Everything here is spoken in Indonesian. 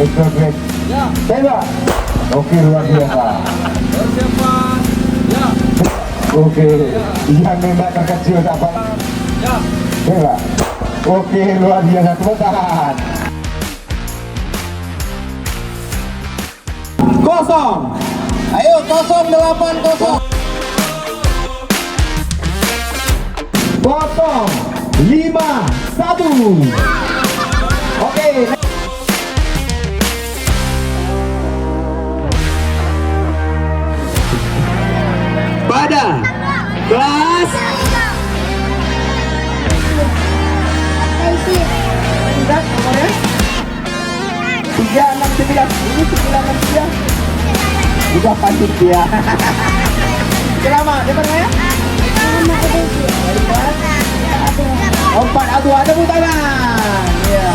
Extra Ya. tembak. Oke, luar biasa. Persiapan. Ya. Oke, yang nembak terkecil apa? Ya. Tembak. Oke, luar biasa, tepuk tangan. Kosong. Ayo 080. Kosong 51. Oke. Pada kelas 369 ini 963 udah pasti dia. Selamat, siapa namanya? Empat Adu, ada tangan. Iya.